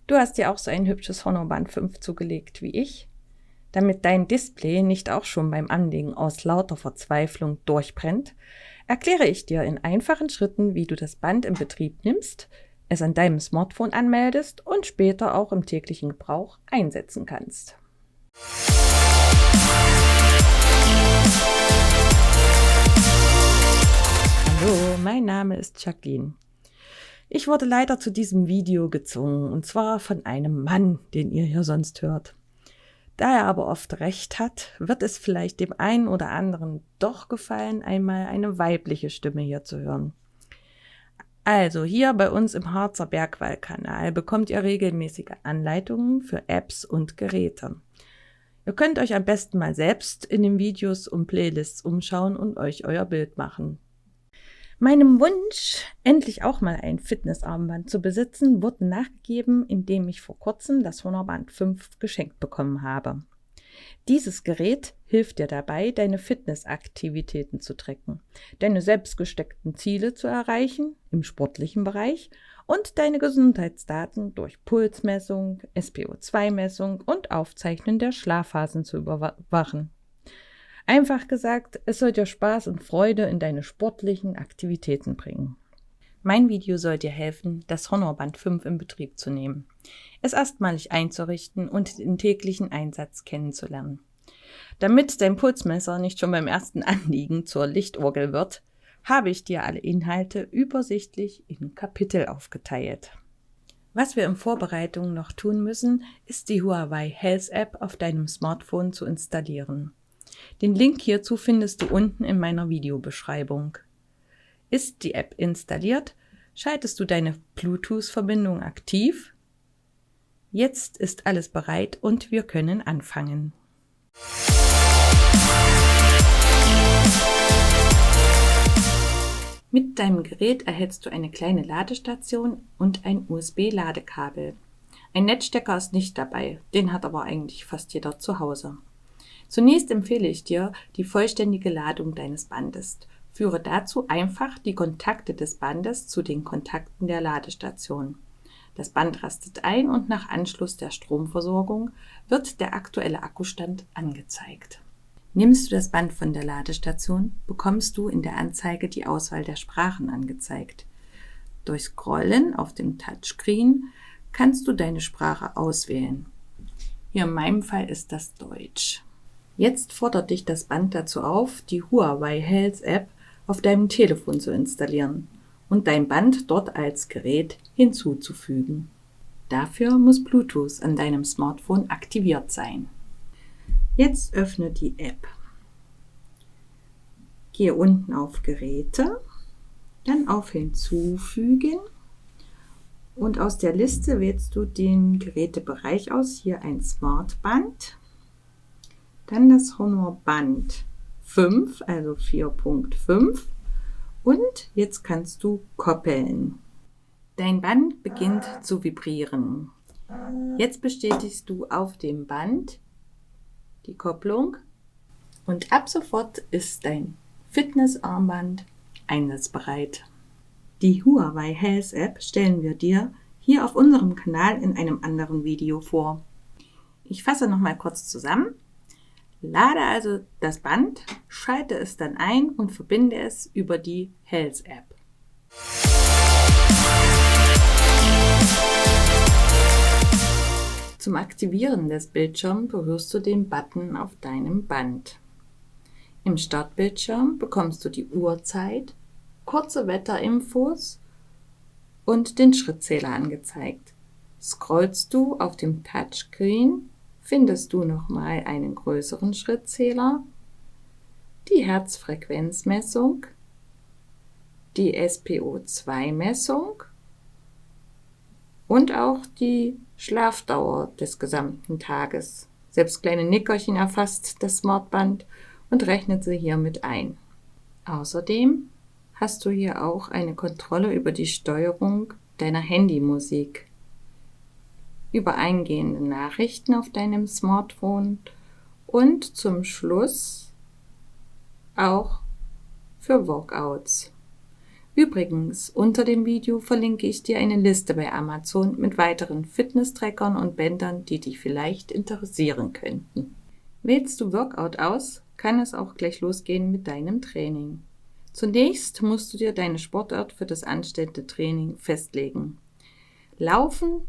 Du hast dir auch so ein hübsches Honor Band 5 zugelegt wie ich? Damit dein Display nicht auch schon beim Anlegen aus lauter Verzweiflung durchbrennt, erkläre ich dir in einfachen Schritten, wie du das Band in Betrieb nimmst, es an deinem Smartphone anmeldest und später auch im täglichen Gebrauch einsetzen kannst. Hallo, mein Name ist Jacqueline. Ich wurde leider zu diesem Video gezwungen, und zwar von einem Mann, den ihr hier sonst hört. Da er aber oft recht hat, wird es vielleicht dem einen oder anderen doch gefallen, einmal eine weibliche Stimme hier zu hören. Also hier bei uns im Harzer Bergwall-Kanal bekommt ihr regelmäßige Anleitungen für Apps und Geräte. Ihr könnt euch am besten mal selbst in den Videos und Playlists umschauen und euch euer Bild machen. Meinem Wunsch, endlich auch mal ein Fitnessarmband zu besitzen, wurde nachgegeben, indem ich vor kurzem das Honor Band 5 geschenkt bekommen habe. Dieses Gerät hilft dir dabei, deine Fitnessaktivitäten zu tracken, deine selbst gesteckten Ziele zu erreichen im sportlichen Bereich und deine Gesundheitsdaten durch Pulsmessung, SpO2-Messung und Aufzeichnen der Schlafphasen zu überwachen. Einfach gesagt, es soll dir Spaß und Freude in deine sportlichen Aktivitäten bringen. Mein Video soll dir helfen, das Honor Band 5 in Betrieb zu nehmen, es erstmalig einzurichten und den täglichen Einsatz kennenzulernen. Damit dein Pulsmesser nicht schon beim ersten Anliegen zur Lichtorgel wird, habe ich dir alle Inhalte übersichtlich in Kapitel aufgeteilt. Was wir in Vorbereitung noch tun müssen, ist die Huawei Health App auf deinem Smartphone zu installieren. Den Link hierzu findest du unten in meiner Videobeschreibung. Ist die App installiert, schaltest du deine Bluetooth-Verbindung aktiv. Jetzt ist alles bereit und wir können anfangen. Mit deinem Gerät erhältst du eine kleine Ladestation und ein USB-Ladekabel. Ein Netzstecker ist nicht dabei, den hat aber eigentlich fast jeder zu Hause. Zunächst empfehle ich dir die vollständige Ladung deines Bandes. Führe dazu einfach die Kontakte des Bandes zu den Kontakten der Ladestation. Das Band rastet ein und nach Anschluss der Stromversorgung wird der aktuelle Akkustand angezeigt. Nimmst du das Band von der Ladestation, bekommst du in der Anzeige die Auswahl der Sprachen angezeigt. Durch Scrollen auf dem Touchscreen kannst du deine Sprache auswählen. Hier in meinem Fall ist das Deutsch. Jetzt fordert dich das Band dazu auf, die Huawei Health App auf deinem Telefon zu installieren und dein Band dort als Gerät hinzuzufügen. Dafür muss Bluetooth an deinem Smartphone aktiviert sein. Jetzt öffne die App. Gehe unten auf Geräte, dann auf Hinzufügen und aus der Liste wählst du den Gerätebereich aus, hier ein Smartband. Dann das Honor Band 5, also 4.5 und jetzt kannst du koppeln. Dein Band beginnt zu vibrieren. Jetzt bestätigst du auf dem Band die Kopplung und ab sofort ist dein Fitnessarmband einsatzbereit. Die Huawei Health App stellen wir dir hier auf unserem Kanal in einem anderen Video vor. Ich fasse noch mal kurz zusammen. Lade also das Band, schalte es dann ein und verbinde es über die Health App. Zum Aktivieren des Bildschirms berührst du den Button auf deinem Band. Im Startbildschirm bekommst du die Uhrzeit, kurze Wetterinfos und den Schrittzähler angezeigt. Scrollst du auf dem Touchscreen, findest du nochmal einen größeren Schrittzähler, die Herzfrequenzmessung, die SpO2-Messung und auch die Schlafdauer des gesamten Tages. Selbst kleine Nickerchen erfasst das Smartband und rechnet sie hiermit ein. Außerdem hast du hier auch eine Kontrolle über die Steuerung deiner Handymusik, über eingehende Nachrichten auf deinem Smartphone und zum Schluss auch für Workouts. Übrigens, unter dem Video verlinke ich dir eine Liste bei Amazon mit weiteren Fitness-Trackern und Bändern, die dich vielleicht interessieren könnten. Wählst du Workout aus, kann es auch gleich losgehen mit deinem Training. Zunächst musst du dir deine Sportart für das anstehende Training festlegen. Laufen,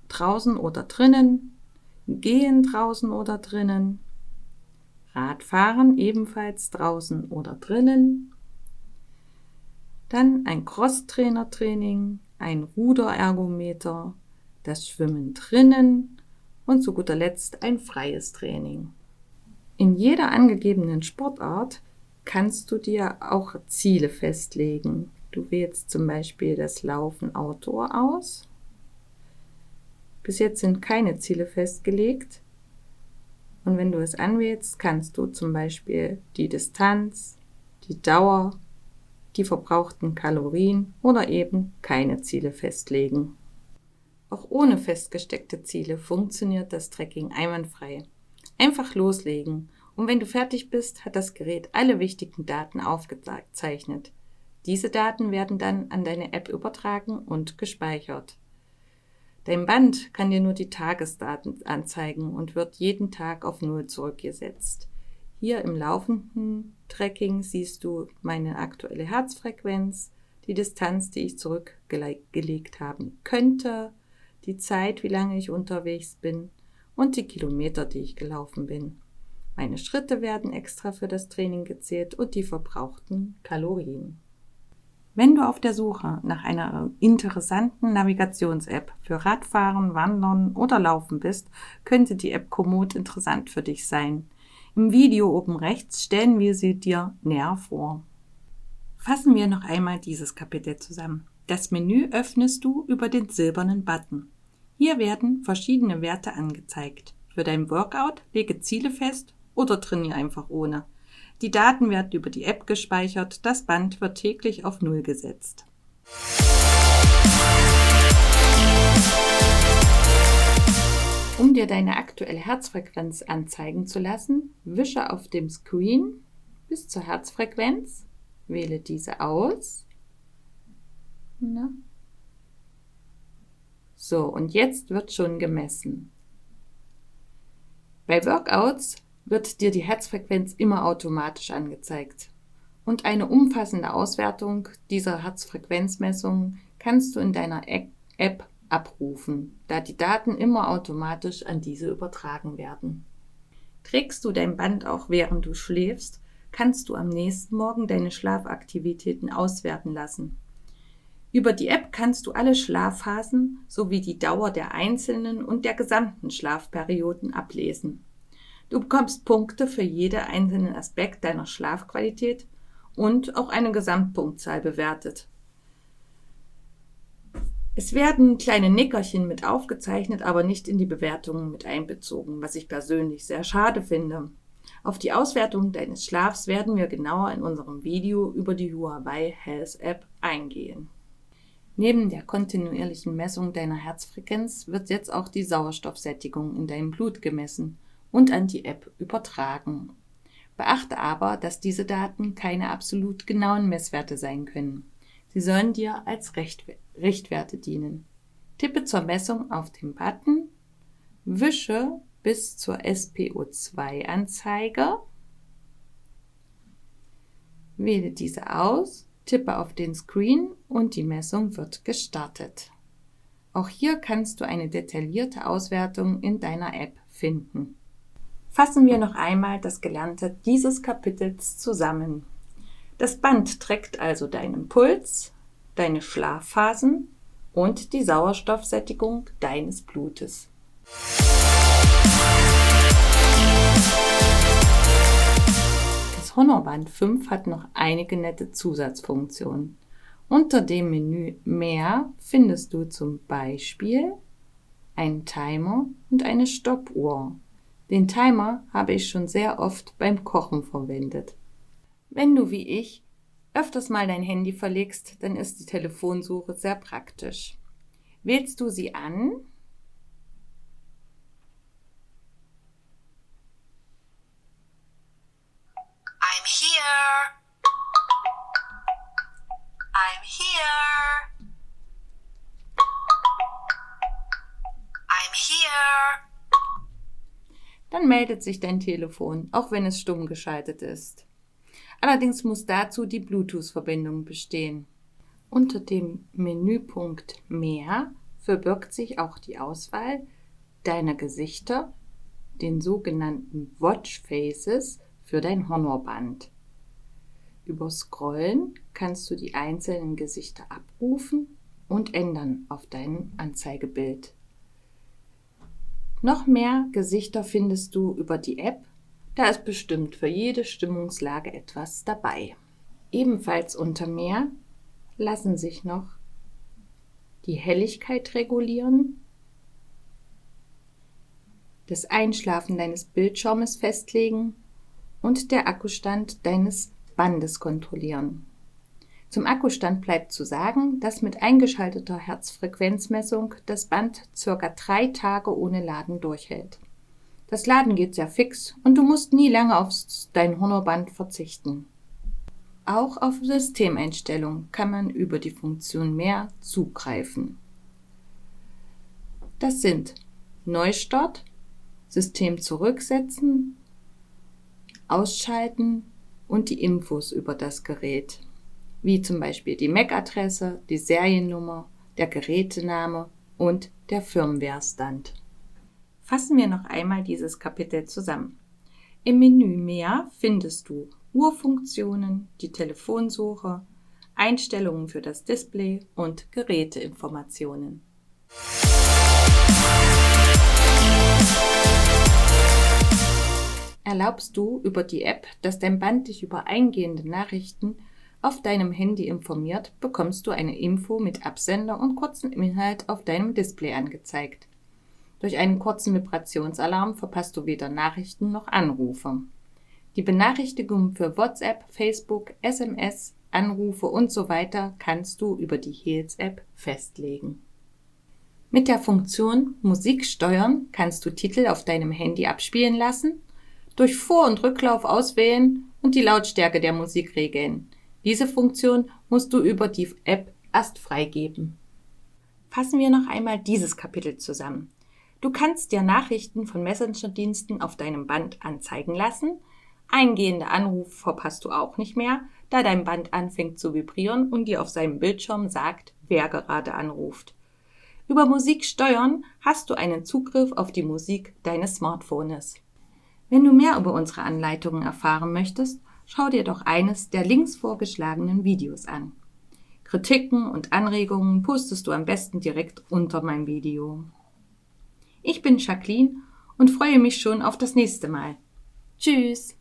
draußen oder drinnen, gehen draußen oder drinnen, Radfahren ebenfalls draußen oder drinnen, dann ein Crosstrainer-Training, ein Ruderergometer, das Schwimmen drinnen und zu guter Letzt ein freies Training. In jeder angegebenen Sportart kannst du dir auch Ziele festlegen. Du wählst zum Beispiel das Laufen Outdoor aus. Bis jetzt sind keine Ziele festgelegt. Und wenn du es anwählst, kannst du zum Beispiel die Distanz, die Dauer, die verbrauchten Kalorien oder eben keine Ziele festlegen. Auch ohne festgesteckte Ziele funktioniert das Tracking einwandfrei. Einfach loslegen und wenn du fertig bist, hat das Gerät alle wichtigen Daten aufgezeichnet. Diese Daten werden dann an deine App übertragen und gespeichert. Dein Band kann dir nur die Tagesdaten anzeigen und wird jeden Tag auf 0 zurückgesetzt. Hier im laufenden Tracking siehst du meine aktuelle Herzfrequenz, die Distanz, die ich zurückgelegt haben könnte, die Zeit, wie lange ich unterwegs bin und die Kilometer, die ich gelaufen bin. Meine Schritte werden extra für das Training gezählt und die verbrauchten Kalorien. Wenn du auf der Suche nach einer interessanten Navigations-App für Radfahren, Wandern oder Laufen bist, könnte die App Komoot interessant für dich sein. Im Video oben rechts stellen wir sie dir näher vor. Fassen wir noch einmal dieses Kapitel zusammen. Das Menü öffnest du über den silbernen Button. Hier werden verschiedene Werte angezeigt. Für dein Workout lege Ziele fest oder trainiere einfach ohne. Die Daten werden über die App gespeichert, das Band wird täglich auf 0 gesetzt. Um dir deine aktuelle Herzfrequenz anzeigen zu lassen, wische auf dem Screen bis zur Herzfrequenz, wähle diese aus. So, und jetzt wird schon gemessen. Bei Workouts wird dir die Herzfrequenz immer automatisch angezeigt. Und eine umfassende Auswertung dieser Herzfrequenzmessung kannst du in deiner App abrufen, da die Daten immer automatisch an diese übertragen werden. Trägst du dein Band auch während du schläfst, kannst du am nächsten Morgen deine Schlafaktivitäten auswerten lassen. Über die App kannst du alle Schlafphasen sowie die Dauer der einzelnen und der gesamten Schlafperioden ablesen. Du bekommst Punkte für jeden einzelnen Aspekt deiner Schlafqualität und auch eine Gesamtpunktzahl bewertet. Es werden kleine Nickerchen mit aufgezeichnet, aber nicht in die Bewertungen mit einbezogen, was ich persönlich sehr schade finde. Auf die Auswertung deines Schlafs werden wir genauer in unserem Video über die Huawei Health App eingehen. Neben der kontinuierlichen Messung deiner Herzfrequenz wird jetzt auch die Sauerstoffsättigung in deinem Blut gemessen und an die App übertragen. Beachte aber, dass diese Daten keine absolut genauen Messwerte sein können. Sie sollen dir als Richtwerte dienen. Tippe zur Messung auf den Button, wische bis zur SpO2-Anzeige, wähle diese aus, tippe auf den Screen und die Messung wird gestartet. Auch hier kannst du eine detaillierte Auswertung in deiner App finden. Fassen wir noch einmal das Gelernte dieses Kapitels zusammen. Das Band trackt also deinen Puls, deine Schlafphasen und die Sauerstoffsättigung deines Blutes. Das Honor Band 5 hat noch einige nette Zusatzfunktionen. Unter dem Menü Mehr findest du zum Beispiel einen Timer und eine Stoppuhr. Den Timer habe ich schon sehr oft beim Kochen verwendet. Wenn du wie ich öfters mal dein Handy verlegst, dann ist die Telefonsuche sehr praktisch. Wählst du sie an, I'm here. Dann meldet sich dein Telefon, auch wenn es stumm geschaltet ist. Allerdings muss dazu die Bluetooth-Verbindung bestehen. Unter dem Menüpunkt Mehr verbirgt sich auch die Auswahl deiner Gesichter, den sogenannten Watch Faces für dein Honorband. Über Scrollen kannst du die einzelnen Gesichter abrufen und ändern auf deinem Anzeigebild. Noch mehr Gesichter findest du über die App, da ist bestimmt für jede Stimmungslage etwas dabei. Ebenfalls unter Mehr lassen sich noch die Helligkeit regulieren, das Einschlafen deines Bildschirmes festlegen und der Akkustand deines Bandes kontrollieren. Zum Akkustand bleibt zu sagen, dass mit eingeschalteter Herzfrequenzmessung das Band ca. 3 Tage ohne Laden durchhält. Das Laden geht sehr fix und du musst nie lange auf dein Honorband verzichten. Auch auf Systemeinstellungen kann man über die Funktion Mehr zugreifen. Das sind Neustart, System zurücksetzen, Ausschalten und die Infos über das Gerät, wie zum Beispiel die MAC-Adresse, die Seriennummer, der Gerätename und der Firmwarestand. Fassen wir noch einmal dieses Kapitel zusammen. Im Menü Mehr findest du Uhrfunktionen, die Telefonsuche, Einstellungen für das Display und Geräteinformationen. Erlaubst du über die App, dass dein Band dich über eingehende Nachrichten auf deinem Handy informiert, bekommst du eine Info mit Absender und kurzem Inhalt auf deinem Display angezeigt. Durch einen kurzen Vibrationsalarm verpasst du weder Nachrichten noch Anrufe. Die Benachrichtigungen für WhatsApp, Facebook, SMS, Anrufe usw. kannst du über die Heels-App festlegen. Mit der Funktion Musik steuern kannst du Titel auf deinem Handy abspielen lassen, durch Vor- und Rücklauf auswählen und die Lautstärke der Musik regeln. Diese Funktion musst du über die App erst freigeben. Fassen wir noch einmal dieses Kapitel zusammen. Du kannst dir Nachrichten von Messenger-Diensten auf deinem Band anzeigen lassen. Eingehende Anrufe verpasst du auch nicht mehr, da dein Band anfängt zu vibrieren und dir auf seinem Bildschirm sagt, wer gerade anruft. Über Musik steuern hast du einen Zugriff auf die Musik deines Smartphones. Wenn du mehr über unsere Anleitungen erfahren möchtest, schau dir doch eines der links vorgeschlagenen Videos an. Kritiken und Anregungen postest du am besten direkt unter meinem Video. Ich bin Jacqueline und freue mich schon auf das nächste Mal. Tschüss!